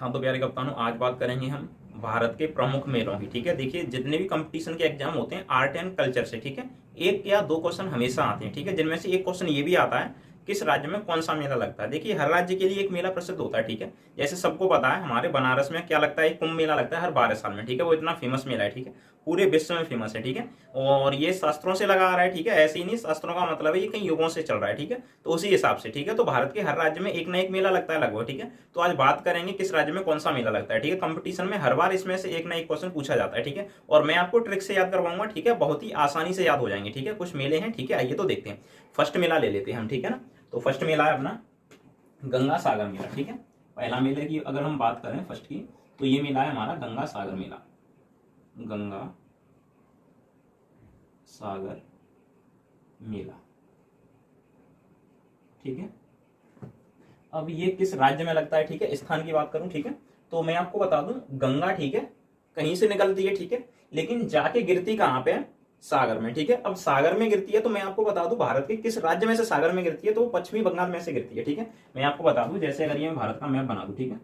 हाँ तो प्यारे कप्तानों, आज बात करेंगे हम भारत के प्रमुख मेलों की। ठीक है, देखिए जितने भी कंपटीशन के एग्जाम होते हैं आर्ट एंड कल्चर से, ठीक है, एक या दो क्वेश्चन हमेशा आते हैं। ठीक है, जिनमें से एक क्वेश्चन ये भी आता है किस राज्य में कौन सा मेला लगता है। देखिए हर राज्य के लिए एक मेला प्रसिद्ध होता है। ठीक है, जैसे सबको पता है हमारे बनारस में क्या लगता है, एक कुंभ मेला लगता है हर 12 साल में। ठीक है, वो इतना फेमस मेला है। ठीक है, पूरे विश्व में फेमस है। ठीक है, और ये शास्त्रों से लगा आ रहा है। ठीक है, ऐसे ही नहीं, शास्त्रों का मतलब है ये कई युगों से चल रहा है। ठीक है, तो उसी हिसाब से ठीक है, तो भारत के हर राज्य में एक ना एक मेला लगता है लगभग। ठीक है, तो आज बात करेंगे किस राज्य में कौन सा मेला लगता है। ठीक है, कंपटीशन में हर बार इसमें से एक ना एक क्वेश्चन पूछा जाता है। ठीक है, और मैं आपको ट्रिक से याद करवाऊंगा। ठीक है, बहुत ही आसानी से याद हो जाएंगे। ठीक है, कुछ मेले हैं। ठीक है, आइए तो देखते हैं। फर्स्ट मेला ले लेते हैं हम। ठीक है ना, तो फर्स्ट मेला है अपना गंगा सागर मेला। ठीक है, पहला मेले की अगर हम बात करें फर्स्ट की, तो ये मेला है हमारा गंगा सागर मेला। गंगा सागर मेला। ठीक है, अब ये किस राज्य में लगता है। ठीक है, स्थान की बात करूं, ठीक है, तो मैं आपको बता दूं गंगा, ठीक है, कहीं से निकलती है। ठीक है, लेकिन जाके गिरती कहां पे है, सागर में। ठीक है, अब सागर में गिरती है तो मैं आपको बता दूं भारत के किस राज्य में से सागर में गिरती है, तो वो पश्चिमी बंगाल में से गिरती है। ठीक है, मैं आपको बता दूं, जैसे अगर ये मैं भारत का मैप बना दूं, ठीक है,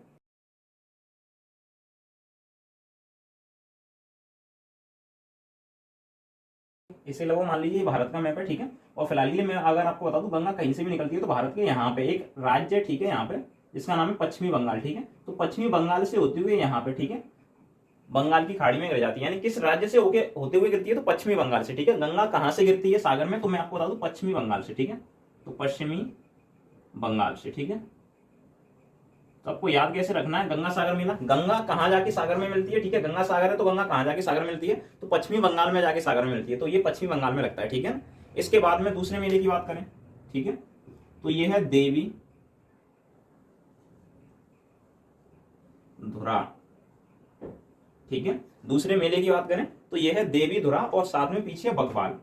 इसे लोगों मान लीजिए भारत का मैप है। ठीक है, और फिलहाल के लिए मैं अगर आपको बता दूं गंगा कहीं से भी निकलती है तो भारत के यहाँ पे एक राज्य है। ठीक है, यहाँ पे जिसका नाम है पश्चिमी बंगाल। ठीक है, तो पश्चिमी बंगाल से होते हुए यहाँ पे, ठीक है, बंगाल की खाड़ी में गिर जाती है। यानी किस राज्य से होते हुए गिरती है, तो पश्चिमी बंगाल से। ठीक है, गंगा कहां से गिरती है सागर में, तो मैं आपको बता दूं पश्चिमी बंगाल से। ठीक है, तो पश्चिमी बंगाल से। ठीक है, तो आपको याद कैसे रखना है, गंगा सागर मेला, गंगा कहां जाके सागर में मिलती है। ठीक है, गंगा सागर है तो गंगा कहां जाके सागर में मिलती है, तो पश्चिमी बंगाल में जाके सागर में मिलती है, तो ये पश्चिमी बंगाल में लगता है। ठीक है, इसके बाद में दूसरे मेले की बात करें, ठीक है, तो ये है देवी धुरा। ठीक है, दूसरे मेले की बात करें तो यह है देवी धुरा, और साथ में पीछे बगवाल।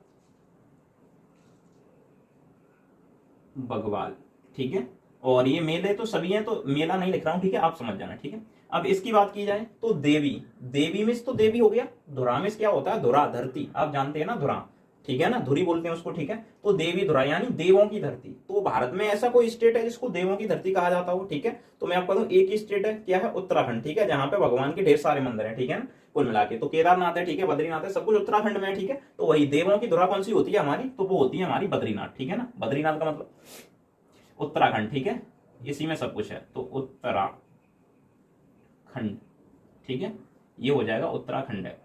बगवाल, ठीक है, और ये मेले तो सभी हैं, तो मेला नहीं लिख रहा हूं। ठीक है, आप समझ जाना। ठीक है, अब इसकी बात की जाए तो देवी, देवी में तो देवी हो गया, धुरा में क्या होता है, धुरा धरती, आप जानते हैं ना धुरा, ठीक है ना, धुरी बोलते हैं उसको। ठीक है, तो देवी धुरा यानी देवों की धरती। तो भारत में ऐसा कोई स्टेट है जिसको देवों की धरती कहा जाता हो। ठीक है, तो मैं आपको एक ही स्टेट है, क्या है, उत्तराखंड। ठीक है, जहां पे भगवान के ढेर सारे मंदिर हैं। ठीक है ना, कुल मिला के तो केदारनाथ है, ठीक है, बद्रीनाथ है, सब कुछ उत्तराखंड में है। ठीक है, तो वही देवों की धुरा कौन सी होती है हमारी, तो वो होती है हमारी बद्रीनाथ। ठीक है ना, बद्रीनाथ का मतलब उत्तराखंड। ठीक है, इसी में सब कुछ है, तो उत्तराखंड। ठीक है, ये हो जाएगा उत्तराखंड है,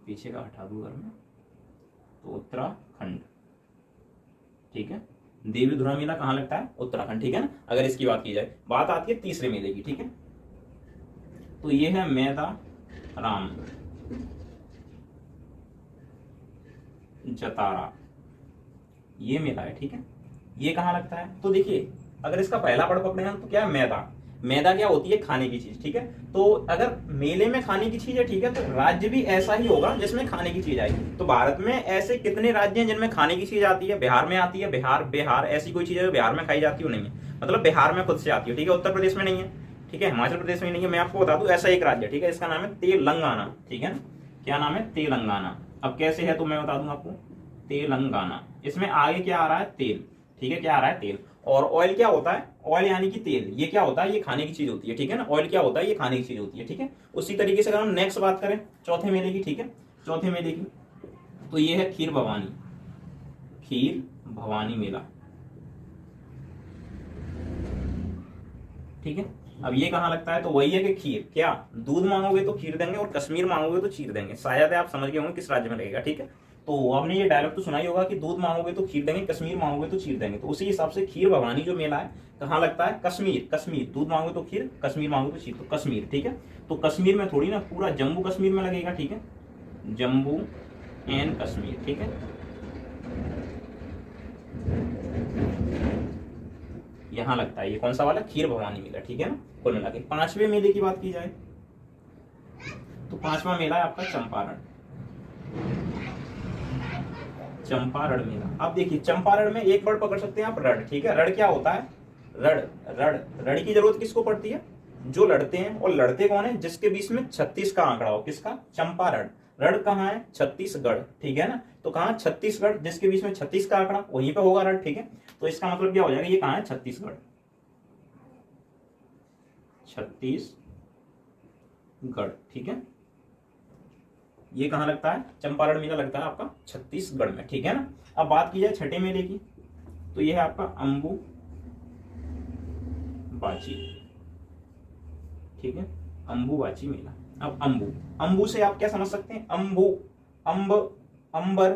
पीछे का हटा दूं अगर मैं, तो उत्तराखंड। ठीक है, देवी धुरा मेला कहां लगता है, उत्तराखंड। ठीक है ना, अगर इसकी बात की जाए, बात आती है तीसरे मेले की। ठीक है, तो ये है मैदा राम जतारा, ये मेला है। ठीक है, ये कहां लगता है, तो देखिए अगर इसका पहला पढ़ पकड़े हम तो क्या है, मैदा। मैदा क्या होती है, खाने की चीज। ठीक है, तो अगर मेले में खाने की चीज है, ठीक है, तो राज्य भी ऐसा ही होगा जिसमें खाने की चीज आएगी। तो भारत में ऐसे कितने राज्य हैं जिनमें खाने की चीज आती है, बिहार में आती है, बिहार बिहार ऐसी कोई चीज है जो बिहार में खाई जाती है, नहीं है, मतलब बिहार में खुद से आती है। ठीक है, उत्तर प्रदेश में नहीं है, ठीक है, हिमाचल प्रदेश में नहीं है। मैं आपको बता दूं ऐसा एक राज्य, ठीक है, इसका नाम है तेलंगाना। ठीक है, क्या नाम है, तेलंगाना। अब कैसे है तो मैं बता दूं आपको, तेलंगाना, इसमें आगे क्या आ रहा है, तेल। ठीक है, क्या आ रहा है, तेल। और ऑयल क्या होता है, ऑयल यानी कि तेल, ये क्या होता है, ये खाने की चीज होती है। ठीक है ना, ऑयल क्या होता है, ये खाने की चीज होती है। ठीक है, उसी तरीके से अगर हम नेक्स्ट बात करें चौथे मेले की, ठीक है, चौथे मेले की, तो ये है खीर भवानी, खीर भवानी मेला। ठीक है, अब ये कहां लगता है, तो वही है कि खीर, क्या दूध मांगोगे तो खीर देंगे, और कश्मीर मांगोगे तो खीर देंगे। शायद आप समझ गए होंगे किस राज्य में लगेगा। ठीक है, तो आपने ये डायलॉग तो सुना ही होगा कि दूध मांगोगे तो खीर देंगे, कश्मीर मांगोगे तो खीर देंगे। तो उसी हिसाब से खीर भवानी जो मेला है कहाँ लगता है, कश्मीर। कश्मीर, दूध मांगोगे तो खीर, कश्मीर मांगोगे तो खीर, तो कश्मीर। ठीक है, तो कश्मीर में थोड़ी ना, पूरा जम्मू कश्मीर में लगेगा। ठीक है, जम्मू एंड कश्मीर। ठीक है, यहां लगता है, ये कौन सा वाला, खीर भवानी मेला। ठीक है ना, कुल मिला के। पांचवें मेले की बात की जाए तो पांचवा मेला है आपका चंपारण, चंपारण मेला। अब देखिए चंपारण में एक वर्ड पकड़ सकते हैं आप, रण। ठीक है, रण क्या होता है, रण, रण, रण की जरूरत किसको पड़ती है, जो लड़ते हैं, और लड़ते कौन है, जिसके बीच में 36 का आंकड़ा हो, किसका, चंपारण। रण कहाँ है, छत्तीसगढ़। ठीक है ना, तो कहाँ, छत्तीसगढ़, जिसके बीच में 36 का आंकड़ा, वहीं पे होगा रण। ठीक है, तो इसका मतलब क्या हो जाएगा, ये कहाँ है, छत्तीसगढ़। छत्तीसगढ़, ठीक है। ये कहाँ लगता है? चंपारण मेला लगता है आपका छत्तीसगढ़ में, ठीक है ना। अब बात की जाए छठे मेले की, तो ये है आपका अंबुबाची, ठीक है, अंबुबाची मेला। अब अंबु से आप क्या समझ सकते हैं? अंबर,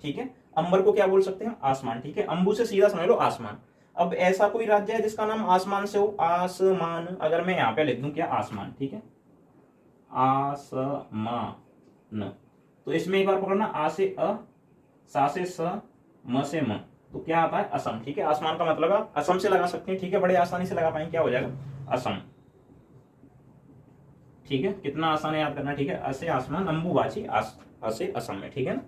ठीक है। अंबर को क्या बोल सकते हैं? आसमान, ठीक है। अंबु से सीधा समझ लो आसमान। अब ऐसा कोई राज्य है जिसका नाम आसमान से हो? आसमान, अगर मैं यहाँ पे लिख दूं क्या? आसमान, ठीक है, आसमान। तो इसमें एक बार पकड़ना, आ से अ, सा से स, म से म, तो क्या आता है? असम, ठीक है। आसमान का मतलब आप असम से लगा सकते हैं, ठीक है, बड़े आसानी से लगा पाएंगे। क्या हो जाएगा? असम, ठीक है। कितना आसान है याद करना, ठीक है। असे आसमान, अंबुबाची, असे असम में, ठीक है ना।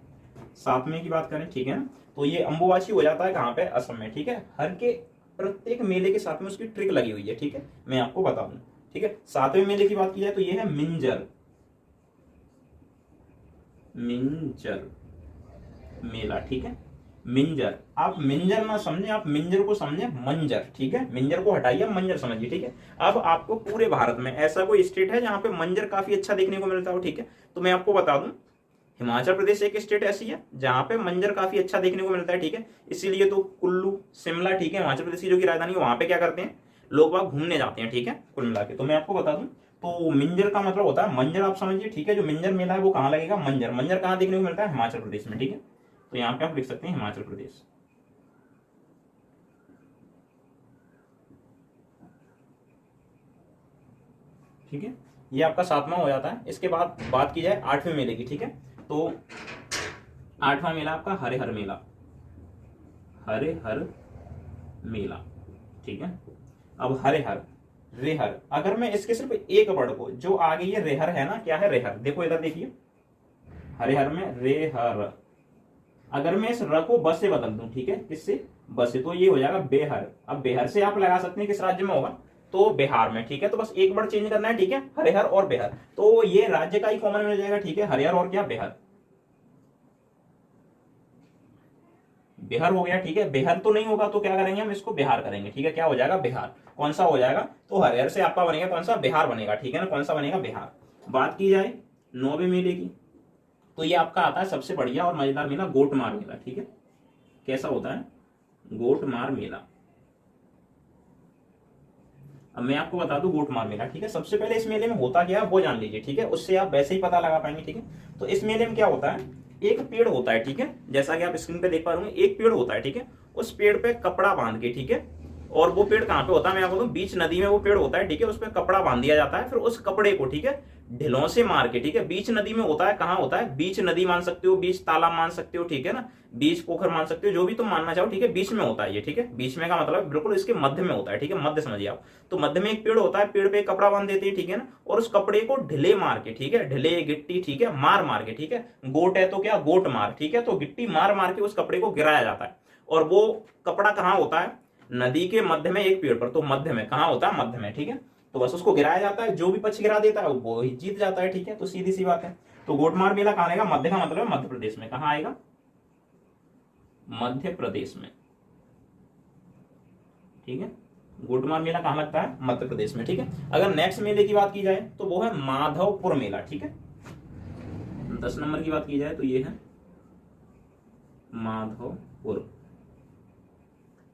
सातवें की बात करें, ठीक है ना, तो ये अंबुबाची हो जाता है कहाँ पे? असम में, ठीक है। हर के प्रत्येक मेले के साथ में उसकी ट्रिक लगी हुई है, ठीक है, मैं आपको बता दूं, ठीक है। सातवें मेले की बात की जाए तो ये है मिंजर मेला, ठीक है। मिंजर, आप मिंजर ना समझे, आप मिंजर को समझे मंजर, ठीक है। मिंजर को हटाइए, मंजर समझिए, ठीक है। अब आपको पूरे भारत में ऐसा कोई स्टेट है जहां पे मंजर काफी अच्छा देखने को मिलता हो, ठीक है, तो मैं आपको बता दूं, हिमाचल प्रदेश एक स्टेट ऐसी है जहां पे मंजर काफी अच्छा देखने को मिलता है, ठीक है। इसीलिए तो कुल्लू, शिमला, ठीक है, हिमाचल प्रदेश की जो की राजधानी है, वहां पे क्या करते हैं लोग वहां घूमने जाते हैं, ठीक है, कुल मिला के। तो मैं आपको बता दूं, तो मिंजर का मतलब होता है मंजर, आप समझिए, ठीक है। जो मिंजर मेला है वो कहाँ लगेगा? मंजर। मंजर कहाँ देखने को मिलता है? हिमाचल प्रदेश में, ठीक है। तो यहाँ पे आप लिख सकते हैं हिमाचल प्रदेश, ठीक है। ये आपका सातवां हो जाता है। इसके बाद बात की जाए आठवें मेले की, ठीक है, तो आठवां मेला आपका हरिहर मेला, हरिहर मेला, ठीक है। अब हरिहर, रेहर, अगर मैं इसके सिर्फ एक वर्ड को, जो आगे ये रेहर है ना, क्या है? रेहर, देखो इधर देखिए, हरिहर में रेहर, अगर मैं इस र को ब से बदल दूं, ठीक है, किससे? ब से, तो ये हो जाएगा बेहर। अब बेहर से आप लगा सकते हैं किस राज्य में होगा? तो बिहार में, ठीक है। तो बस एक वर्ड चेंज करना है, ठीक है, हरिहर और बिहार, तो ये राज्य का ही कॉमन मिल जाएगा, ठीक है, हरिहर और क्या? बिहार, बिहार हो गया, ठीक है। बिहार तो नहीं होगा तो क्या करेंगे हम? इसको बिहार करेंगे, ठीक है। क्या हो जाएगा? बिहार। कौन सा हो जाएगा? तो हरिहर से आपका बनेगा कौन सा? बिहार बनेगा, ठीक है ना। कौन सा बनेगा? बिहार। बात की जाए नौवें मेले की, तो ये आपका आता है सबसे बढ़िया और मजेदार मेला, गोटमार मेला, ठीक है। कैसा होता है? गोटमार मेला। अब मैं आपको बता दूं गोटमार मेला, ठीक है। सबसे पहले इस मेले में होता क्या है वो जान लीजिए, ठीक है, उससे आप वैसे ही पता लगा पाएंगे, ठीक है। तो इस मेले में क्या होता है? एक पेड़ होता है, ठीक है, जैसा कि आप स्क्रीन पे देख पा रहे होंगे, एक पेड़ होता है, ठीक है। उस पेड़ पे कपड़ा बांध के, ठीक है, और वो पेड़ कहाँ पे होता है? मैं आपको बताऊं, बीच नदी में वो पेड़ होता है, ठीक है। उस पर कपड़ा बांध दिया जाता है, फिर उस कपड़े को, ठीक है, ढिलों से मार के, ठीक है, बीच नदी में होता है। कहाँ होता है? बीच नदी मान सकते हो, बीच तालाब मान सकते हो, ठीक है ना, बीच पोखर मान सकते हो, जो भी तुम मानना चाहो, ठीक है। बीच में होता है ये, ठीक है। बीच में का मतलब बिल्कुल इसके मध्य में होता है, ठीक है, मध्य समझिए आप। तो मध्य में एक पेड़ होता है, पेड़ पे कपड़ा बांध देते हैं, ठीक है ना, और उस कपड़े को ढिले मार के, ठीक है, ढिले गिट्टी, ठीक है, मार मार के, ठीक है, गोट है तो क्या? गोट मार, ठीक है, तो गिट्टी मार मार के उस कपड़े को गिराया जाता है। और वो कपड़ा कहाँ होता है? नदी के मध्य में एक पेड़ पर, तो मध्य में कहाँ होता है? मध्य में, ठीक है। तो बस उसको गिराया जाता है, जो भी पक्ष गिरा देता है वो ही जीत जाता है, ठीक है। तो सीधी सी बात है। तो गोटमार मेला कहाँ आएगा? मध्य का मतलब है मध्य प्रदेश में। कहाँ आएगा? मध्य प्रदेश में, ठीक है। गोटमार मेला कहाँ लगता है? मध्य प्रदेश में, ठीक है। अगर नेक्स्ट मेले की बात की जाए तो वो है माधवपुर मेला, ठीक है। 10 नंबर की बात की जाए तो ये है माधवपुर।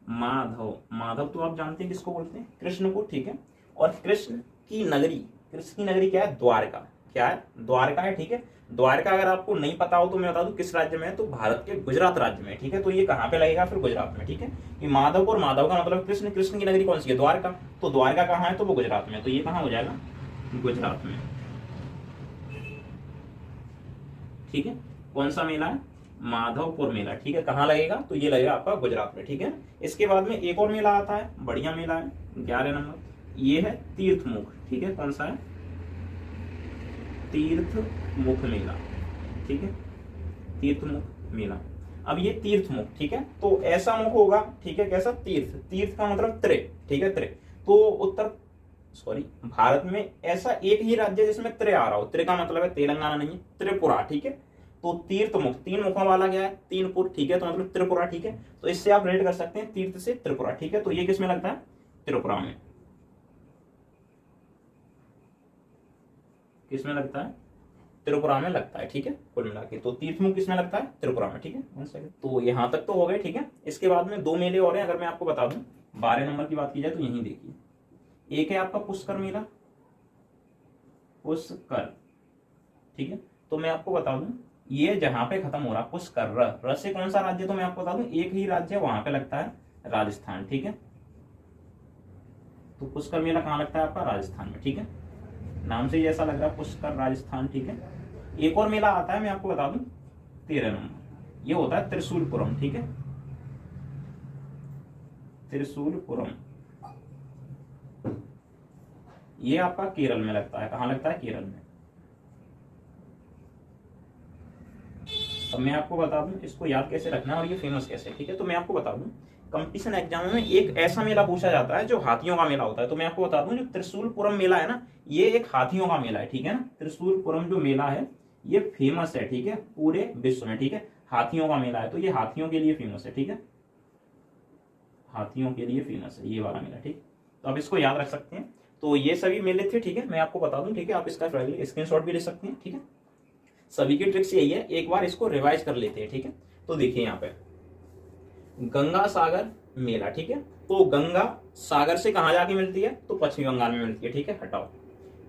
माधव तो आप जानते हैं किसको बोलते हैं? कृष्ण को, ठीक है। और कृष्ण की नगरी क्या है? द्वारका। क्या है? द्वारका है, ठीक है। द्वारका अगर आपको नहीं पता हो तो मैं बता दूं किस राज्य में है, तो भारत के गुजरात राज्य में, ठीक है। तो ये कहाँ पे लगेगा? फिर गुजरात में, ठीक है। ये माधवपुर, माधव का मतलब कृष्ण, कृष्ण की नगरी कौन सी है? द्वारका। तो द्वारका कहाँ है? तो वो गुजरात में, तो ये कहाँ हो जाएगा? गुजरात में, ठीक है। कौन सा मेला है? माधवपुर मेला, ठीक है। कहाँ लगेगा? तो ये लगेगा आपका गुजरात में, ठीक है। इसके बाद में एक और मेला आता है, बढ़िया मेला है, 11 नंबर, ये है तीर्थमुख, ठीक है। कौन सा है? तीर्थमुख मेला, ठीक है, तीर्थमुख मेला। अब ये तीर्थमुख, ठीक है, तो ऐसा मुख होगा, ठीक है, कैसा? तीर्थ, तीर्थ का मतलब त्रे, ठीक है, त्रे। तो भारत में ऐसा एक ही राज्य है जिसमें त्रे आ रहा हो। त्रे का मतलब है तेलंगाना नहीं है, त्रिपुरा, ठीक है। तो तीर्थमुख, 3 मुखों वाला क्या है? 3 पुर, ठीक है, तो मतलब त्रिपुरा, ठीक है। तो इससे आप रेट कर सकते हैं तीर्थ से त्रिपुरा, ठीक है। तो ये किस में लगता है? त्रिपुरा में, किस में लगता है? त्रिपुरा में लगता है, ठीक है, कुल मिला के। तो तीर्थमुख किस में लगता है? त्रिपुरा में, ठीक है। 1 सेकंड, तो यहाँ तक तो हो गए, ठीक है। इसके बाद में 2 मेले और हैं, अगर मैं आपको बता दूं 12 नंबर की बात की जाए तो यही देखिए, एक है आपका पुष्कर मेला, पुष्कर, ठीक है। तो मैं आपको बता दूं ये जहां पे खत्म हो रहा पुष्कर, र से कौन सा राज्य, तो मैं आपको बता दूं एक ही राज्य है, वहां पे लगता है राजस्थान, ठीक है। तो पुष्कर मेला कहाँ लगता है आपका? राजस्थान में, ठीक है। नाम से ही ऐसा लग रहा है पुष्कर, राजस्थान, ठीक है। एक और मेला आता है, मैं आपको बता दूं 13 नंबर, ये होता है त्रिशूलपुरम, ठीक है। त्रिशूलपुरम ये आपका केरल में लगता है। कहाँ लगता है? केरल में। अब मैं आपको बता दूं इसको याद कैसे रखना है और ये फेमस कैसे, ठीक है। तो मैं आपको बता दूं कंपटीशन एग्जाम में एक ऐसा मेला पूछा जाता है जो हाथियों का मेला होता है। तो मैं आपको बता दूं जो त्रिशूलपुरम मेला है ना, ये एक हाथियों का मेला है, ठीक है ना। त्रिशूलपुरम जो मेला है ये फेमस है, ठीक है, पूरे विश्व में, ठीक है। हाथियों का मेला है, तो ये हाथियों के लिए फेमस है, ठीक है, हाथियों के लिए फेमस है ये वाला मेला, ठीक। तो आप इसको याद रख सकते हैं। तो ये सभी मेले थे, ठीक है, मैं आपको बता दूं, ठीक है। आप इसका स्क्रीनशॉट भी ले सकते हैं, ठीक है। सभी की ट्रिक्स यही है, एक बार इसको रिवाइज कर लेते हैं, ठीक है। तो देखिए यहाँ पे गंगा सागर मेला, ठीक है। तो गंगा सागर से कहाँ जाके मिलती है? तो पश्चिमी बंगाल में मिलती है, ठीक है, हटाओ,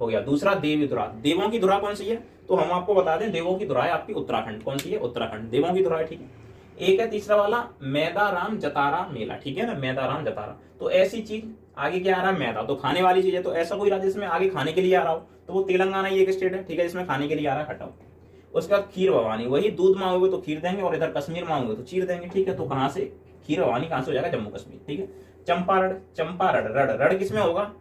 हो गया। दूसरा देवी धुरा, देवों की धुरा कौन सी है? तो हम आपको बता दें देवों की धुरा है आपकी उत्तराखंड। कौन सी है? उत्तराखंड, देवों की धुरा है, ठीक है। एक है तीसरा वाला मैदाराम जतारा मेला, ठीक है ना, मैदाराम जतारा। तो ऐसी चीज आगे क्या आ रहा है? मैदा, तो खाने वाली चीज है। तो ऐसा कोई राज्य जिसमें आगे खाने के लिए आ रहा हो तो वो तेलंगाना ही एक स्टेट है, ठीक है, इसमें खाने के लिए आ रहा है, हटाओ। उसके बाद खीर भवानी, वही दूध मांगोगे तो खीर देंगे और इधर कश्मीर मांगोगे तो चीर देंगे, ठीक है। तो कहां से खीर भवानी कहां से हो जाएगा? जम्मू कश्मीर, ठीक है। चंपारण, चंपारण, रड़, रड़ किसमें होगा?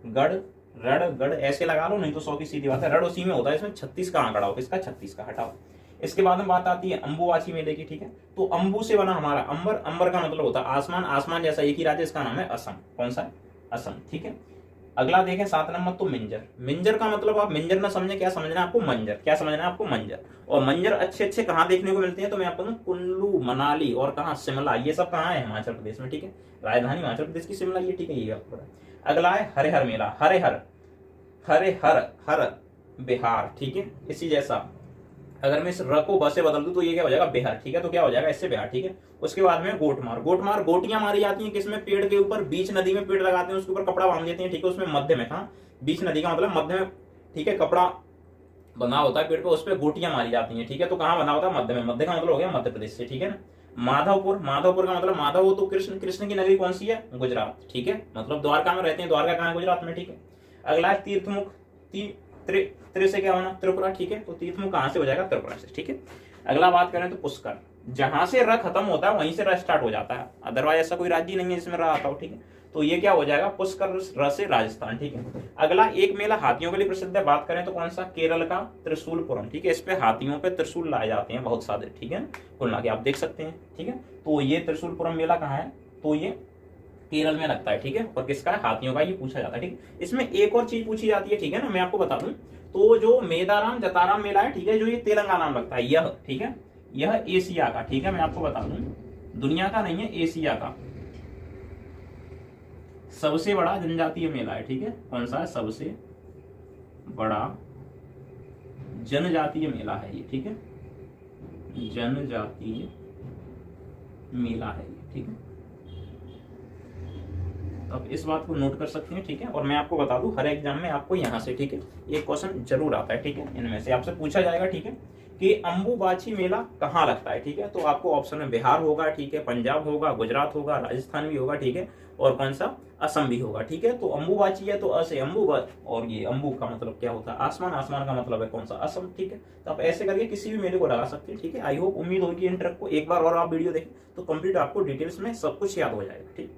गढ़, रड़, गढ़ ऐसे लगा लो, नहीं तो 100 की सीधी बात है, रड़ उसी में होता है। इसमें 36 का आंकड़ा हो, किसका? 36 का, हटाओ। इसके बाद में बात आती है अंबुवाची मेले की, ठीक है। तो अंबु से बना हमारा अंबर, अंबर का मतलब होता है आसमान, आसमान जैसा एक ही राज्य, इसका नाम है असम। कौन सा? असम, ठीक है। अगला देखें 7 नंबर, तो मिंजर, मिंजर का मतलब आप मिंजर ना समझे, क्या समझना है आपको? मंजर, क्या समझना है आपको? मंजर। और मंजर अच्छे अच्छे कहाँ देखने को मिलते हैं? तो मैं आपको कुल्लू, मनाली और कहाँ? शिमला, ये सब कहाँ है? हिमाचल प्रदेश में, ठीक है। राजधानी हिमाचल प्रदेश की शिमला, ये ठीक है, ये आपको। अगला है हरिहर मेला, हरिहर, हरिहर, हर बिहार, ठीक है। इसी जैसा अगर मैं इस र को ब से बदल दूं तो ये क्या हो जाएगा? बिहार, ठीक है। तो क्या हो जाएगा? इससे बिहार, ठीक है। उसके बाद में गोटमार, गोटमार गोटियां मारी जाती हैं किसमें? पेड़ के ऊपर, बीच नदी में पेड़ लगाते हैं, उसके ऊपर कपड़ा बांध देते हैं, ठीक है। उसमें मध्य में, कहाँ? बीच नदी का मतलब मध्य में, ठीक है, कपड़ा बना होता है पेड़ पे, उस पर गोटियां मारी जाती हैं, ठीक है। तो कहाँ बना होता है? मध्य में, मध्य का मतलब हो गया मध्य प्रदेश से, ठीक है ना। माधवपुर, माधवपुर का मतलब माधव हो तो कृष्ण, कृष्ण की नगरी कौन सी है? गुजरात, ठीक है, मतलब द्वारका में रहते हैं, द्वारका कहाँ है? गुजरात में, ठीक है। अगला है तीर्थमुख, त्रि से क्या होना? त्रिपुरा, ठीक है। तो तीर्थमुख कहां से हो जाएगा? त्रिपुरा से, ठीक है। अगला बात करें तो पुष्कर, जहां से र खत्म होता है वहीं से र स्टार्ट हो जाता है, अदरवाइज ऐसा कोई राज्य नहीं है जिसमें र आता हो, ठीक है। तो ये क्या हो जाएगा? पुष्कर, र से राजस्थान, ठीक है। अगला एक मेला हाथियों के लिए प्रसिद्ध है, बात करें तो कौन सा? केरल का त्रिशूलपुरम, ठीक है। इस पे हाथियों पे त्रिशूल लाए जाते हैं बहुत सारे, ठीक है, कुल मिला के आप देख सकते हैं, ठीक है। तो ये त्रिशूलपुरम मेला कहाँ है? तो ये केरल में लगता है, ठीक है। और किसका है? हाथियों का, ये पूछा जाता है, ठीक है। इसमें एक और चीज पूछी जाती है, ठीक है ना, मैं आपको बता दूं। तो जो मेदाराम जताराम मेला है, ठीक है, जो ये तेलंगाना में लगता है, यह, ठीक है, यह एशिया का, ठीक है, मैं आपको बता दूं, दुनिया का नहीं है, एशिया का सबसे बड़ा जनजातीय मेला है, ठीक है। कौन सा है? सबसे बड़ा जनजातीय मेला है ये, ठीक है, जनजातीय मेला है ये, ठीक है। अब इस बात को नोट कर सकते हैं, ठीक है। और मैं आपको बता दूं हर एग्जाम में आपको यहाँ से, ठीक है, एक क्वेश्चन जरूर आता है, ठीक है, इनमें से आपसे पूछा जाएगा, ठीक है, कि अंबुबाची मेला कहाँ लगता है, ठीक है। तो आपको ऑप्शन में बिहार होगा, ठीक है, पंजाब होगा, गुजरात होगा, राजस्थान भी होगा, ठीक है, और कौन सा? असम भी होगा, ठीक है। तो अंबुबाची है तो असे अंबु, और ये अंबु का मतलब क्या होता है? आसमान, आसमान का मतलब है कौन सा? असम, ठीक है। तो आप ऐसे करके किसी भी मेले को लगा सकते हैं, ठीक है। आई होप, उम्मीद होगी इन ट्रिक को एक बार और आप वीडियो देखें तो कंप्लीट आपको डिटेल्स में सब कुछ याद हो जाएगा, ठीक।